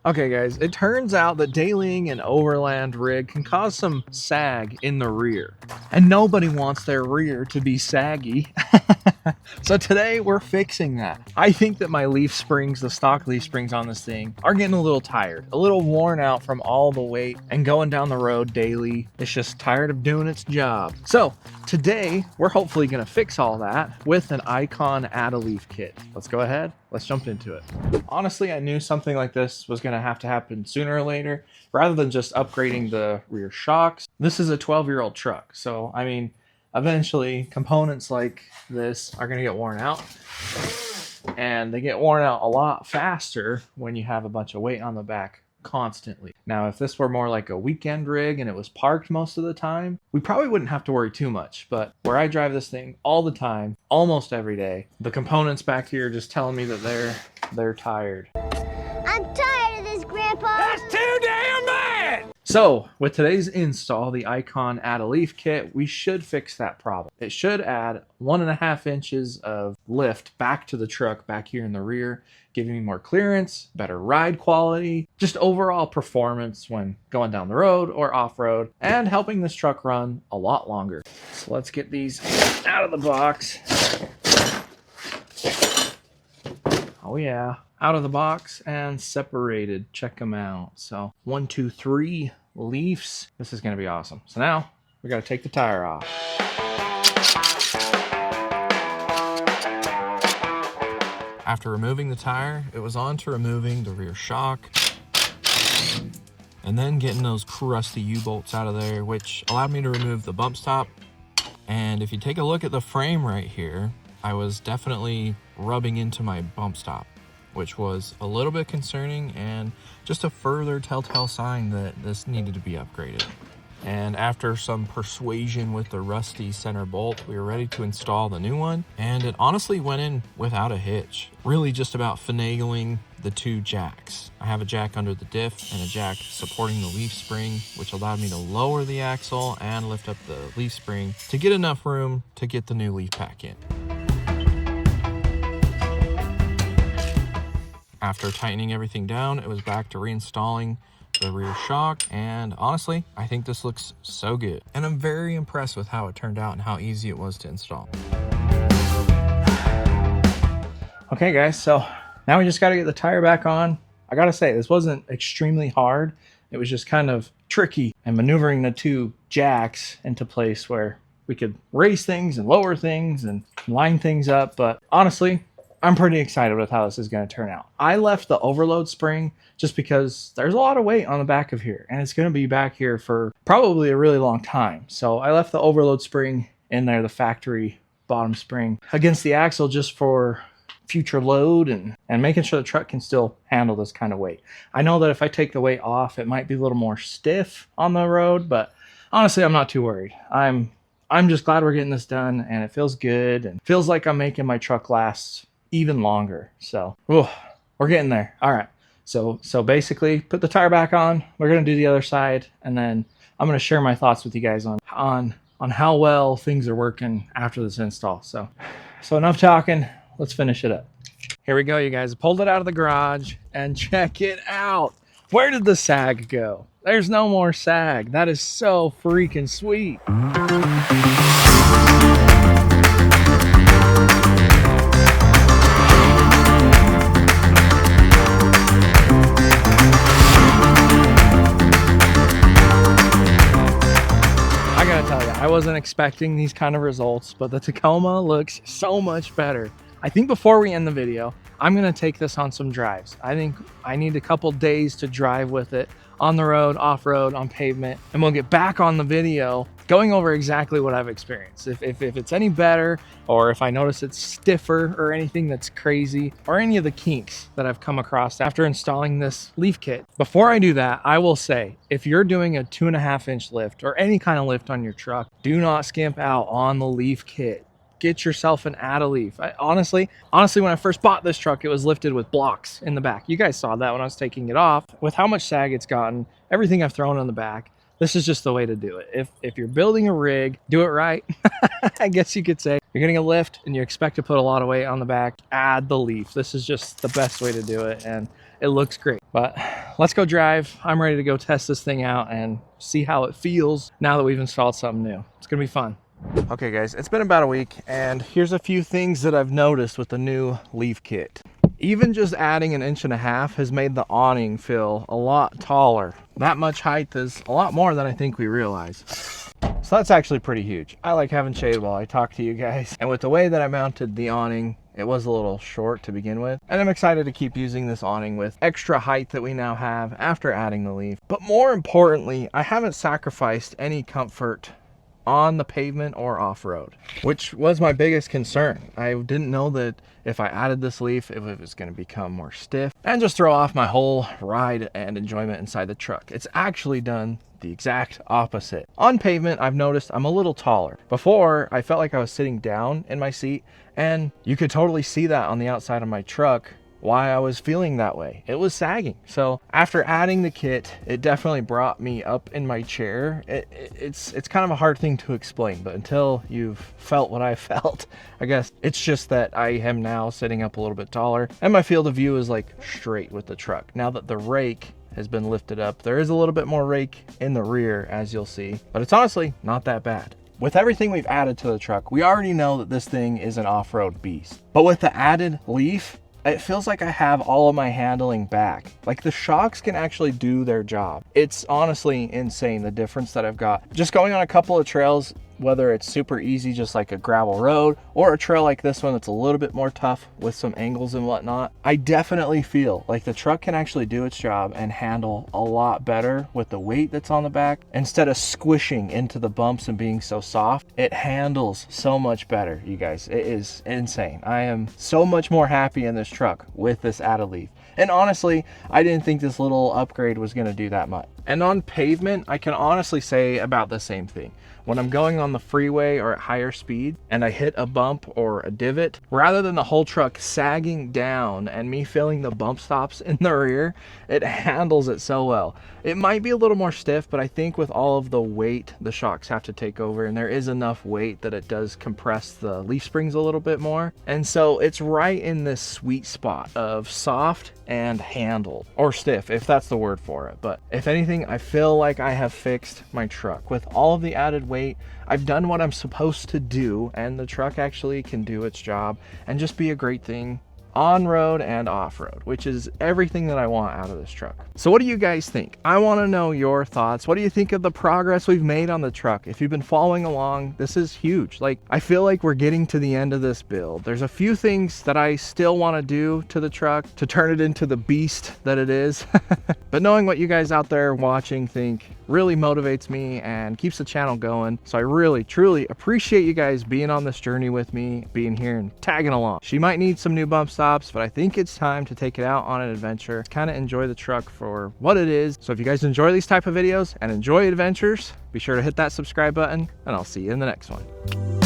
Okay guys, it turns out that dailying an overland rig can cause some sag in the rear. And nobody wants their rear to be saggy. So today we're fixing that. I think that my leaf springs, the stock leaf springs on this thing, are getting a little tired, a little worn out from all the weight and going down the road daily. It's just tired of doing its job. So today we're hopefully gonna fix all that with an Icon add-a-leaf kit. Let's go ahead, let's jump into it. Honestly, I knew something like this was gonna have to happen sooner or later, rather than just upgrading the rear shocks. This is a 12-year-old truck, so I mean, eventually components like this are going to get worn out, and they get worn out a lot faster when you have a bunch of weight on the back constantly. Now, if this were more like a weekend rig and it was parked most of the time, we probably wouldn't have to worry too much. But where I drive this thing all the time, almost every day, the components back here are just telling me that they're tired. I'm tired of this, Grandpa. That's too damn bad! So with today's install, the Icon add-a-leaf kit, we should fix that problem. It should add 1.5 inches of lift back to the truck back here in the rear, giving me more clearance, better ride quality, just overall performance when going down the road or off-road, and helping this truck run a lot longer. So let's get these out of the box. Oh yeah, out of the box and separated. Check them out. So 1, 2, 3 leaves. This is going to be awesome. So now we got to take the tire off. After removing the tire, it was on to removing the rear shock and then getting those crusty U-bolts out of there, which allowed me to remove the bump stop. And if you take a look at the frame right here, I was definitely rubbing into my bump stop, which was a little bit concerning and just a further telltale sign that this needed to be upgraded. And after some persuasion with the rusty center bolt, we were ready to install the new one, and it honestly went in without a hitch. Really just about finagling the 2 jacks. I have a jack under the diff and a jack supporting the leaf spring, which allowed me to lower the axle and lift up the leaf spring to get enough room to get the new leaf pack in. After tightening everything down, it was back to reinstalling the rear shock, and honestly, I think this looks so good. And I'm very impressed with how it turned out and how easy it was to install. Okay guys, so now we just got to get the tire back on. I gotta say, this wasn't extremely hard. It was just kind of tricky, and maneuvering the 2 jacks into place where we could raise things and lower things and line things up. But honestly, I'm pretty excited with how this is going to turn out. I left the overload spring just because there's a lot of weight on the back of here, and it's going to be back here for probably a really long time. So I left the overload spring in there, the factory bottom spring, against the axle just for future load and making sure the truck can still handle this kind of weight. I know that if I take the weight off, it might be a little more stiff on the road, but honestly, I'm not too worried. I'm just glad we're getting this done, and it feels good and feels like I'm making my truck last even longer. So we're getting there. All right, so basically put the tire back on. We're gonna do the other side, and then I'm gonna share my thoughts with you guys on how well things are working after this install. So enough talking, let's finish it up. Here we go, you guys. I pulled it out of the garage, and check it out. Where did the sag go? There's no more sag. That is so freaking sweet. I wasn't expecting these kind of results, but the Tacoma looks so much better. I think before we end the video, I'm gonna take this on some drives. I think I need a couple days to drive with it on the road, off-road, on pavement, and we'll get back on the video going over exactly what I've experienced. If it's any better, or if I notice it's stiffer or anything that's crazy, or any of the kinks that I've come across after installing this leaf kit. Before I do that, I will say, if you're doing a 2.5 inch lift or any kind of lift on your truck, do not skimp out on the leaf kit. Get yourself an add-a-leaf. Honestly, when I first bought this truck, it was lifted with blocks in the back. You guys saw that when I was taking it off. With how much sag it's gotten, everything I've thrown on the back, this is just the way to do it. If you're building a rig, do it right. I guess you could say. You're getting a lift and you expect to put a lot of weight on the back, add the leaf. This is just the best way to do it, and it looks great. But let's go drive. I'm ready to go test this thing out and see how it feels now that we've installed something new. It's gonna be fun. Okay guys, it's been about a week and here's a few things that I've noticed with the new leaf kit. Even just adding 1.5 inches has made the awning feel a lot taller. That much height is a lot more than I think we realize. So that's actually pretty huge. I like having shade while I talk to you guys. And with the way that I mounted the awning, it was a little short to begin with. And I'm excited to keep using this awning with extra height that we now have after adding the leaf. But more importantly, I haven't sacrificed any comfort on the pavement or off-road, which was my biggest concern. I didn't know that if I added this leaf, if it was going to become more stiff and just throw off my whole ride and enjoyment inside the truck. It's actually done the exact opposite. On pavement, I've noticed I'm a little taller. Before, I felt like I was sitting down in my seat, and you could totally see that on the outside of my truck why I was feeling that way. It was sagging. So after adding the kit, it definitely brought me up in my chair. It's kind of a hard thing to explain, but until you've felt what I felt, I guess it's just that I am now sitting up a little bit taller and my field of view is like straight with the truck. Now that the rake has been lifted up, there is a little bit more rake in the rear, as you'll see, but it's honestly not that bad. With everything we've added to the truck, we already know that this thing is an off-road beast, but with the added leaf, it feels like I have all of my handling back. Like the shocks can actually do their job. It's honestly insane the difference that I've got. Just going on a couple of trails, whether it's super easy, just like a gravel road, or a trail like this one that's a little bit more tough with some angles and whatnot, I definitely feel like the truck can actually do its job and handle a lot better with the weight that's on the back. Instead of squishing into the bumps and being so soft, it handles so much better, you guys. It is insane. I am so much more happy in this truck with this added leaf. And honestly, I didn't think this little upgrade was going to do that much. And on pavement, I can honestly say about the same thing. When I'm going on the freeway or at higher speed and I hit a bump or a divot, rather than the whole truck sagging down and me feeling the bump stops in the rear, it handles it so well. It might be a little more stiff, but I think with all of the weight the shocks have to take over, and there is enough weight that it does compress the leaf springs a little bit more. And so it's right in this sweet spot of soft and handled, or stiff if that's the word for it. But if anything, I feel like I have fixed my truck with all of the added weight. I've done what I'm supposed to do, and the truck actually can do its job and just be a great thing on road and off road, which is everything that I want out of this truck. So what do you guys think? I want to know your thoughts. What do you think of the progress we've made on the truck? If you've been following along, this is huge. Like, I feel like we're getting to the end of this build. There's a few things that I still want to do to the truck to turn it into the beast that it is. But knowing what you guys out there watching think really motivates me and keeps the channel going. So I really, truly appreciate you guys being on this journey with me, being here and tagging along. She might need some new bump stops, but I think it's time to take it out on an adventure, kind of enjoy the truck for what it is. So if you guys enjoy these type of videos and enjoy adventures, be sure to hit that subscribe button, and I'll see you in the next one.